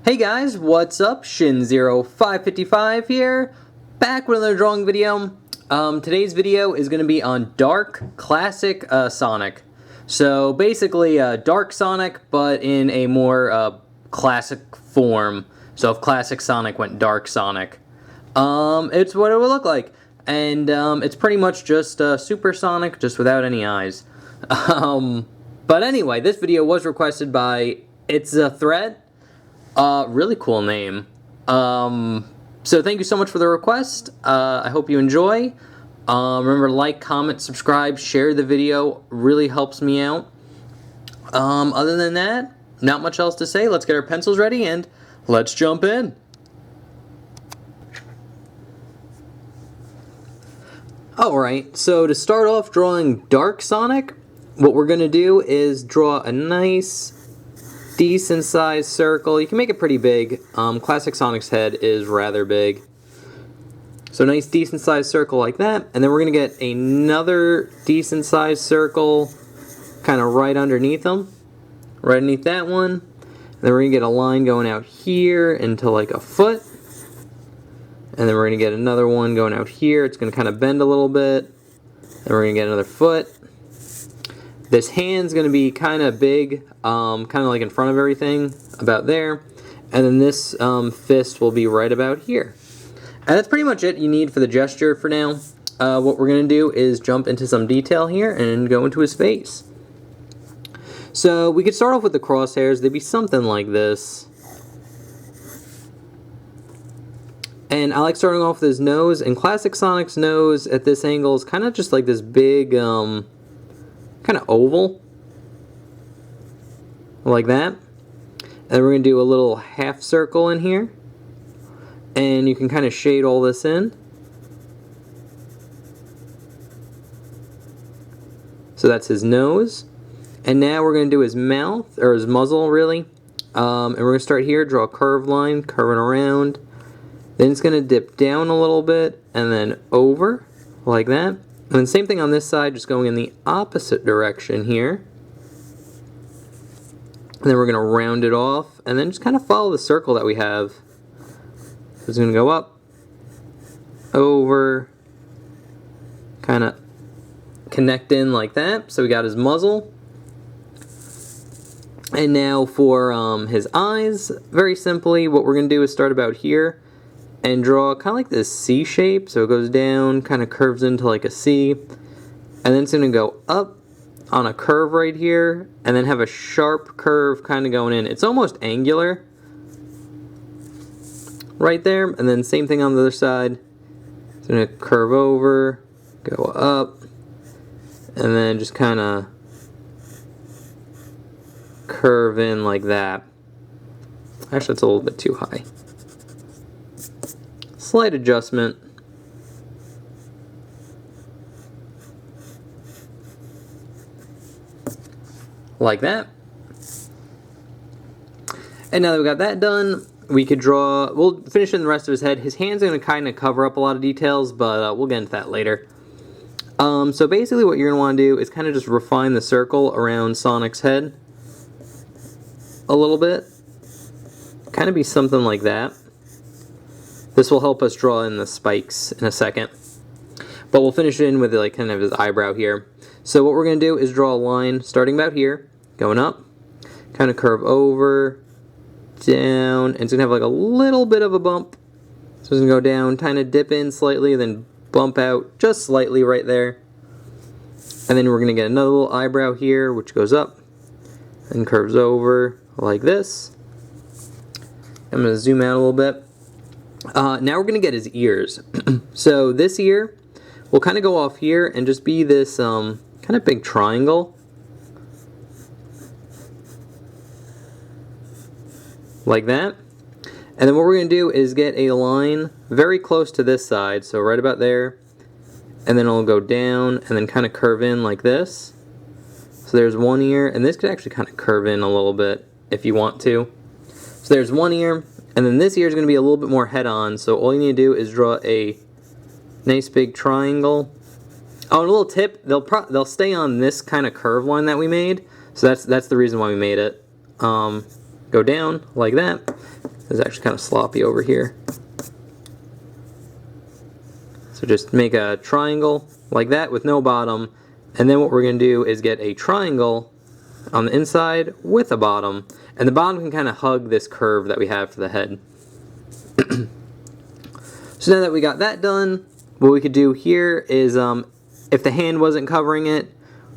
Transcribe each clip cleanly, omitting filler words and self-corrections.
Hey guys, what's up? Shin0555 here, back with another drawing video. Today's video is going to be on Dark Classic Sonic. So basically Dark Sonic, but in a more classic form. So if Classic Sonic went Dark Sonic, it's what it would look like. And it's pretty much just Super Sonic, just without any eyes. But anyway, this video was requested by It's a Thread. Really cool name. So thank you so much for the request. I hope you enjoy. Remember to like, comment, subscribe, share the video. Really helps me out. Other than that, not much else to say. Let's get our pencils ready and let's jump in. Alright, so to start off drawing Dark Sonic, what we're going to do is draw a nice decent sized circle. You can make it pretty big. Classic Sonic's head is rather big. So nice decent sized circle like that. And then we're going to get another decent sized circle kind of right underneath them. Right underneath that one. And then we're going to get a line going out here into like a foot. And then we're going to get another one going out here. It's going to kind of bend a little bit. Then we're going to get another foot. This hand's going to be kind of big, kind of like in front of everything, about there. And then this fist will be right about here. And that's pretty much it you need for the gesture for now. What we're going to do is jump into some detail here and go into his face. So we could start off with the crosshairs. They'd be something like this. And I like starting off with his nose. And Classic Sonic's nose at this angle is kind of just like this big, kind of oval, like that. And then we're going to do a little half circle in here, and you can kind of shade all this in. So that's his nose. And now we're going to do his mouth, or his muzzle really. And we're going to start here, draw a curved line, curving around. Then it's going to dip down a little bit, and then over, like that. And then same thing on this side, just going in the opposite direction here. And then we're going to round it off, and then just kind of follow the circle that we have. So it's going to go up, over, kind of connect in like that. So we got his muzzle. And now for his eyes, very simply, what we're going to do is start about here. And draw kind of like this C shape, so it goes down, kind of curves into like a C, and then it's going to go up on a curve right here, and then have a sharp curve kind of going in. It's almost angular right there, and then same thing on the other side. It's going to curve over, go up, and then just kind of curve in like that. Actually, it's a little bit too high. Slight adjustment. Like that. And now that we got that done, we could draw, we'll finish in the rest of his head. His hand's going to kind of cover up a lot of details, but we'll get into that later. So basically what you're going to want to do is kind of just refine the circle around Sonic's head a little bit. Kind of be something like that. This will help us draw in the spikes in a second. But we'll finish it in with like kind of his eyebrow here. So what we're going to do is draw a line starting about here, going up, kind of curve over, down, and it's going to have like a little bit of a bump. So it's going to go down, kind of dip in slightly, then bump out just slightly right there. And then we're going to get another little eyebrow here, which goes up and curves over like this. I'm going to zoom out a little bit. Now we're going to get his ears. So this ear will kind of go off here and just be this kind of big triangle. Like that. And then what we're going to do is get a line very close to this side, so right about there. And then it'll go down and then kind of curve in like this. So there's one ear, and this could actually kind of curve in a little bit if you want to. So there's one ear. And then this ear is going to be a little bit more head-on, so all you need to do is draw a nice big triangle. Oh, and a little tip, they'll stay on this kind of curve line that we made, so that's the reason why we made it. go down like that. It's actually kind of sloppy over here. So just make a triangle like that with no bottom, and then what we're going to do is get a triangle on the inside with a bottom, and the bottom can kind of hug this curve that we have for the head. So now that we got that done, what we could do here is if the hand wasn't covering it,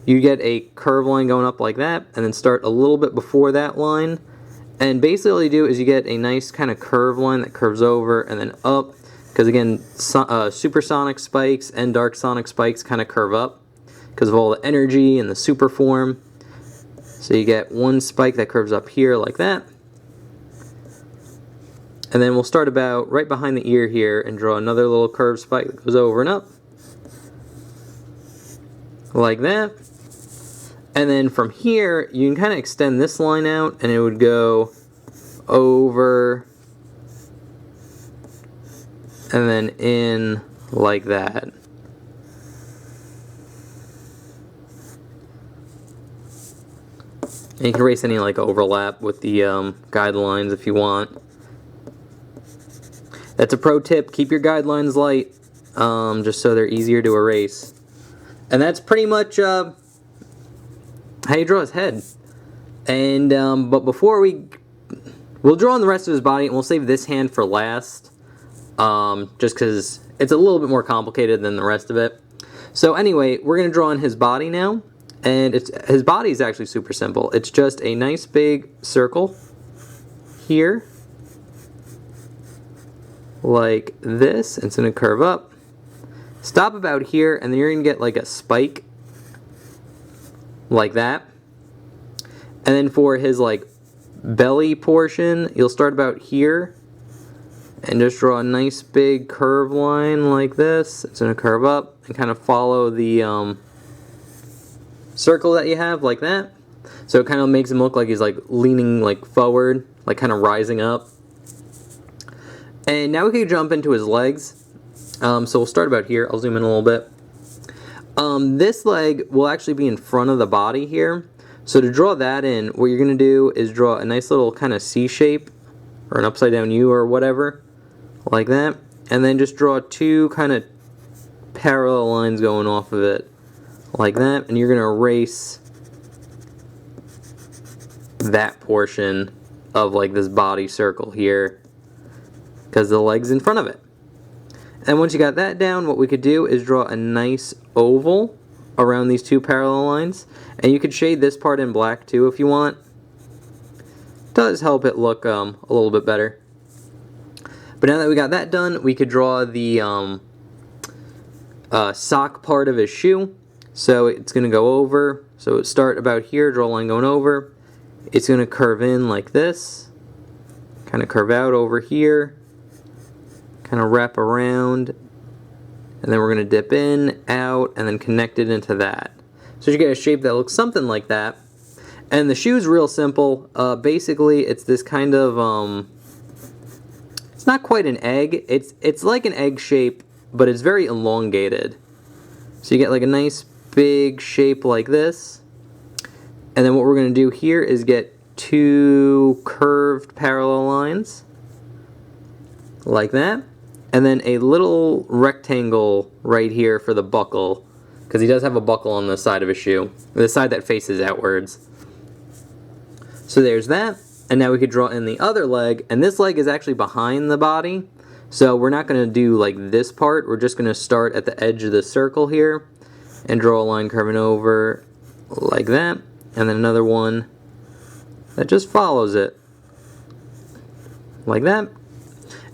you get a curve line going up like that, and then start a little bit before that line. And basically all you do is you get a nice kind of curve line that curves over and then up, because again, supersonic spikes and dark sonic spikes kind of curve up because of all the energy and the super form. So you get one spike that curves up here like that. And then we'll start about right behind the ear here and draw another little curved spike that goes over and up. Like that. And then from here, you can kind of extend this line out and it would go over and then in like that. And you can erase any like overlap with the guidelines if you want. That's a pro tip, keep your guidelines light, just so they're easier to erase. And that's pretty much how you draw his head. And but before we'll draw on the rest of his body, and we'll save this hand for last, just because it's a little bit more complicated than the rest of it. So anyway, we're going to draw on his body now, and his body is actually super simple. It's just a nice big circle here, like this. It's going to curve up, stop about here, and then you're going to get like a spike like that. And then for his like belly portion, you'll start about here and just draw a nice big curve line like this. It's going to curve up and kind of follow the circle that you have like that. So it kind of makes him look like he's like leaning like forward, like kind of rising up. And now we can jump into his legs. So we'll start about here. I'll zoom in a little bit. This leg will actually be in front of the body here. So to draw that in, what you're going to do is draw a nice little kind of C shape, or an upside down U or whatever, like that. And then just draw two kind of parallel lines going off of it, like that. And you're going to erase that portion of like this body circle here, because the leg's in front of it. And once you got that down, what we could do is draw a nice oval around these two parallel lines. And you could shade this part in black too if you want. It does help it look a little bit better. But now that we got that done, we could draw the sock part of his shoe. So it's going to go over. So start about here, draw a line going over. It's going to curve in like this. Kind of curve out over here. Kind of wrap around, and then we're going to dip in, out, and then connect it into that. So you get a shape that looks something like that. And the shoe's real simple. Basically, it's this kind of, it's not quite an egg. It's like an egg shape, but it's very elongated. So you get like a nice big shape like this. And then what we're going to do here is get two curved parallel lines, like that. And then a little rectangle right here for the buckle, because he does have a buckle on the side of his shoe, the side that faces outwards. So there's that. And now we could draw in the other leg, and this leg is actually behind the body. So we're not going to do like this part, we're just going to start at the edge of the circle here and draw a line curving over like that. And then another one that just follows it like that.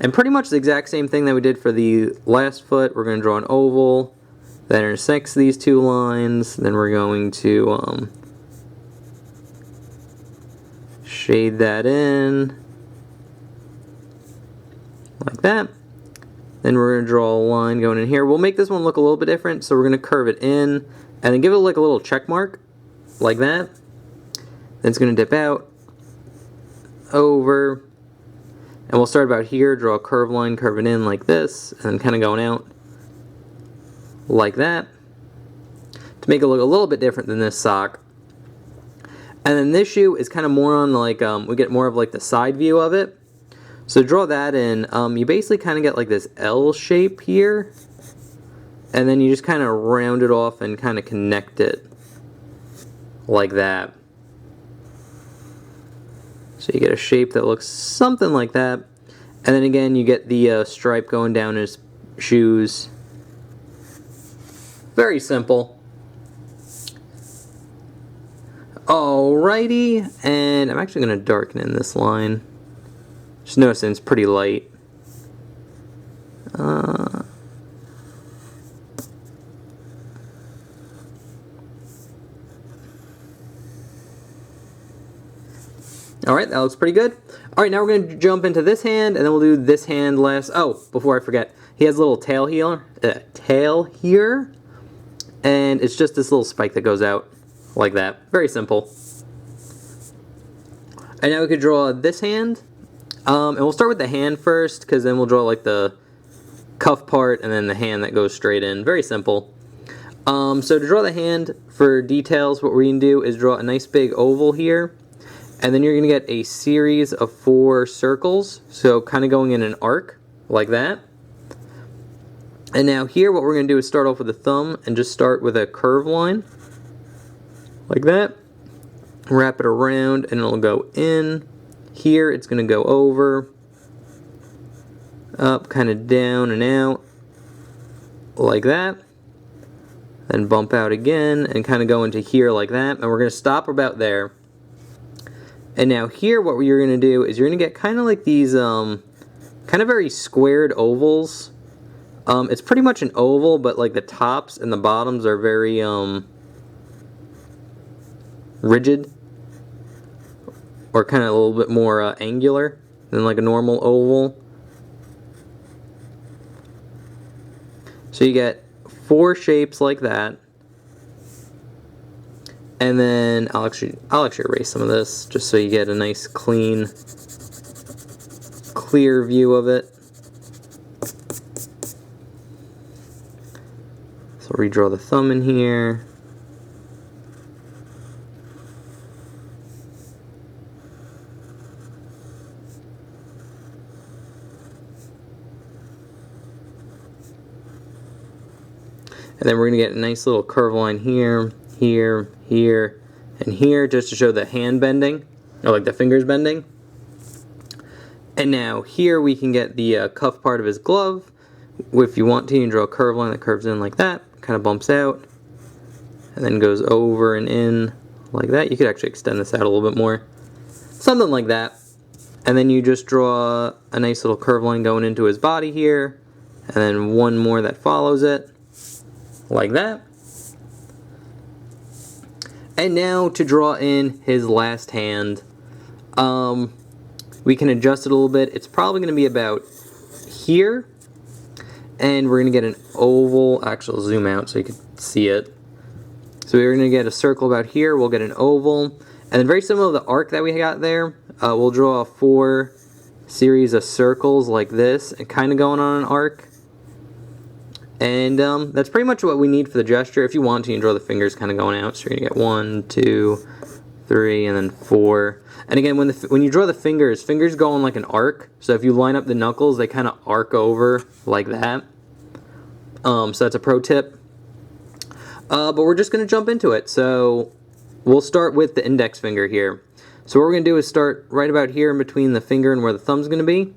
And pretty much the exact same thing that we did for the last foot. We're going to draw an oval that intersects these two lines. Then we're going to shade that in like that. Then we're going to draw a line going in here. We'll make this one look a little bit different. So we're going to curve it in and then give it like a little check mark like that. Then it's going to dip out, over. And we'll start about here, draw a curved line, curving in like this, and then kind of going out like that to make it look a little bit different than this sock. And then this shoe is kind of more on like, we get more of like the side view of it. So draw that in. You basically kind of get like this L shape here. And then you just kind of round it off and kind of connect it like that. So you get a shape that looks something like that. And then again, you get the stripe going down his shoes. Very simple. Alrighty, and I'm actually going to darken in this line. Just noticing it's pretty light. Alright, that looks pretty good. Alright, now we're going to jump into this hand, and then we'll do this hand last. Oh, before I forget, he has a little tail here, and it's just this little spike that goes out like that. Very simple. And now we could draw this hand, and we'll start with the hand first, because then we'll draw like the cuff part, and then the hand that goes straight in. Very simple. So to draw the hand, for details, what we're going to do is draw a nice big oval here. And then you're going to get a series of 4 circles, so kind of going in an arc, like that. And now here what we're going to do is start off with a thumb and just start with a curve line, like that. Wrap it around and it'll go in. Here it's going to go over, up, kind of down and out, like that. Then bump out again and kind of go into here like that. And we're going to stop about there. And now here what you're going to do is you're going to get kind of like these kind of very squared ovals. It's pretty much an oval, but like the tops and the bottoms are very rigid, or kind of a little bit more angular than like a normal oval. So you get 4 shapes like that. And then I'll actually erase some of this just so you get a nice clean, clear view of it. So redraw the thumb in here. And then we're going to get a nice little curve line here, here, here, and here, just to show the hand bending, or like the fingers bending. And now here we can get the cuff part of his glove. If you want to, you can draw a curve line that curves in like that, kind of bumps out, and then goes over and in like that. You could actually extend this out a little bit more. Something like that. And then you just draw a nice little curve line going into his body here, and then one more that follows it, like that. And now to draw in his last hand, we can adjust it a little bit. It's probably going to be about here, and we're going to get an oval. Actually, I'll zoom out so you can see it. So we're going to get a circle about here. We'll get an oval, and then very similar to the arc that we got there, we'll draw 4 series of circles like this, and kind of going on an arc. And that's pretty much what we need for the gesture. If you want to, you can draw the fingers kind of going out. So you're going to get 1, 2, 3, and then 4. And again, when you draw the fingers go on like an arc. So if you line up the knuckles, they kind of arc over like that. So that's a pro tip. But we're just going to jump into it. So we'll start with the index finger here. So what we're going to do is start right about here in between the finger and where the thumb's going to be.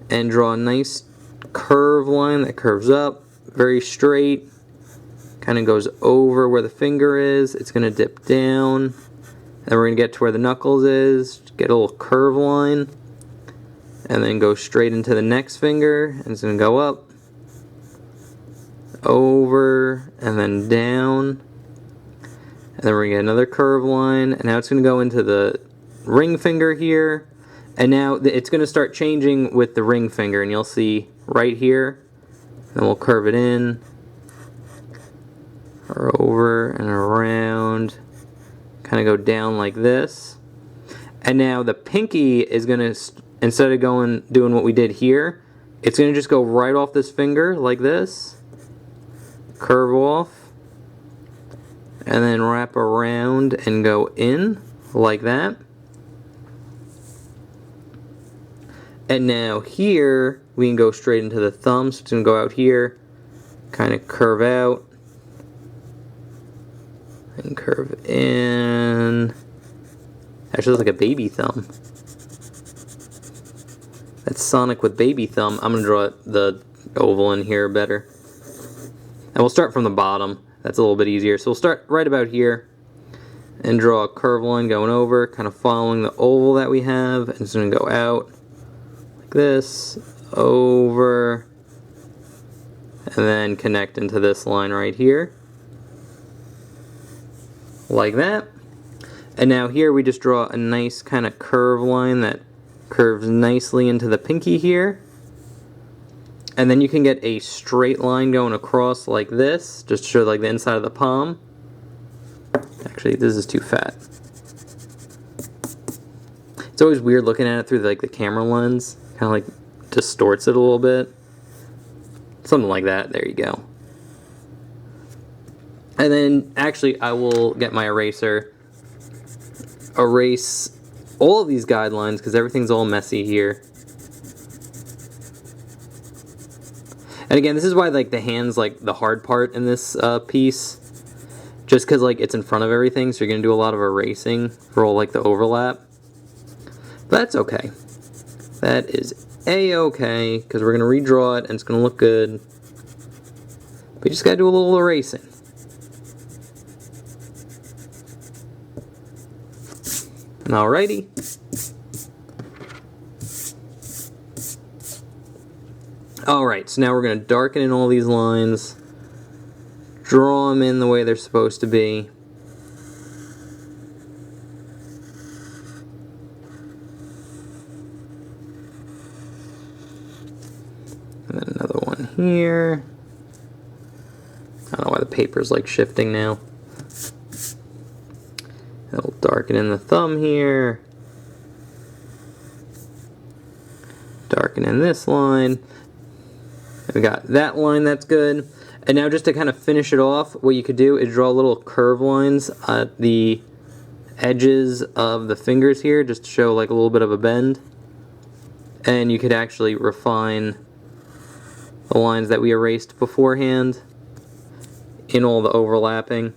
And draw a nice curve line that curves up, very straight, kind of goes over where the finger is. It's going to dip down, and then we're going to get to where the knuckles is, get a little curve line, and then go straight into the next finger, and it's going to go up, over, and then down, and then we're going to get another curve line, and now it's going to go into the ring finger here, and now it's going to start changing with the ring finger, and you'll see right here. Then we'll curve it in, or over and around, kind of go down like this. And now the pinky is going to, instead of doing what we did here, it's going to just go right off this finger like this, curve off, and then wrap around and go in like that. And now here we can go straight into the thumb, so it's going to go out here, kind of curve out and curve in. Actually looks like a baby thumb. That's Sonic with baby thumb. I'm going to draw the oval in here better. And we'll start from the bottom. That's a little bit easier. So we'll start right about here and draw a curve line going over, kind of following the oval that we have. And it's going to go out like this, over, and then connect into this line right here. Like that. And now here we just draw a nice kind of curve line that curves nicely into the pinky here. And then you can get a straight line going across like this, just to show like the inside of the palm. Actually, this is too fat. It's always weird looking at it through like the camera lens. Kind of like distorts it a little bit. Something like that. There you go. And then actually I will get my eraser, erase all of these guidelines because everything's all messy here. And again, this is why like the hand's like the hard part in this piece, just because like it's in front of everything, so you're gonna do a lot of erasing for all like the overlap. But that's okay. That is a-okay, because we're gonna redraw it and it's gonna look good. But you just gotta do a little erasing. Alrighty. Alright, so now we're going to darken in all these lines, draw them in the way they're supposed to be. And then another one here. I don't know why the paper's like shifting now. It'll darken in the thumb here. Darken in this line. We got that line, that's good. And now just to kind of finish it off, what you could do is draw little curve lines at the edges of the fingers here, just to show like a little bit of a bend. And you could actually refine the lines that we erased beforehand in all the overlapping.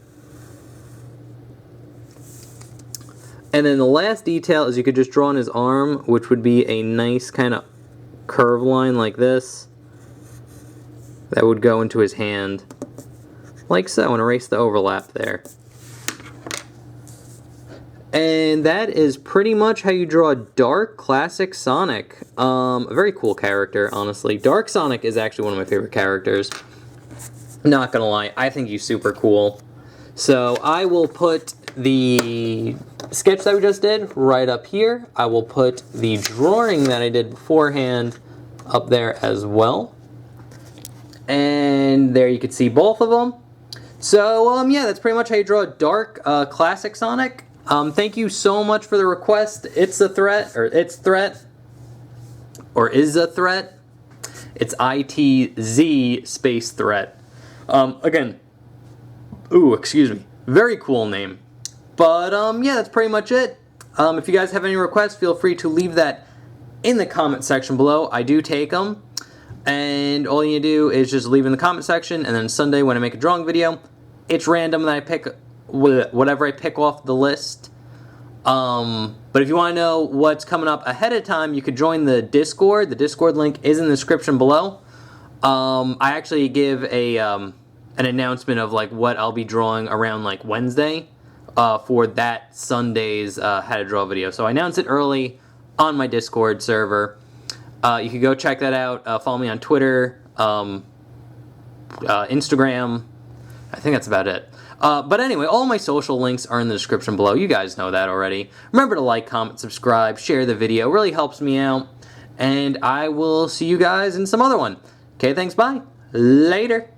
And then the last detail is you could just draw on his arm, which would be a nice kind of curve line like this. That would go into his hand, like so, and erase the overlap there. And that is pretty much how you draw Dark Classic Sonic. A very cool character, honestly. Dark Sonic is actually one of my favorite characters. Not gonna lie, I think he's super cool. So I will put the sketch that we just did right up here. I will put the drawing that I did beforehand up there as well. And there you can see both of them. So, yeah, that's pretty much how you draw a Dark Classic Sonic. Thank you so much for the request. It's a threat, or it's threat, or is a threat. It's ITZ space threat. Again, ooh, excuse me. Very cool name. But, yeah, that's pretty much it. If you guys have any requests, feel free to leave that in the comment section below. I do take them. And all you do is just leave in the comment section, and then Sunday when I make a drawing video, it's random that I pick whatever I pick off the list. But if you want to know what's coming up ahead of time, you could join the Discord. The Discord link is in the description below. I actually give a an announcement of like what I'll be drawing around like Wednesday for that Sunday's how to draw video. So I announce it early on my Discord server. You can go check that out. Follow me on Twitter, Instagram. I think that's about it. But anyway, all my social links are in the description below. You guys know that already. Remember to like, comment, subscribe, share the video. It really helps me out. And I will see you guys in some other one. Okay, thanks, bye. Later.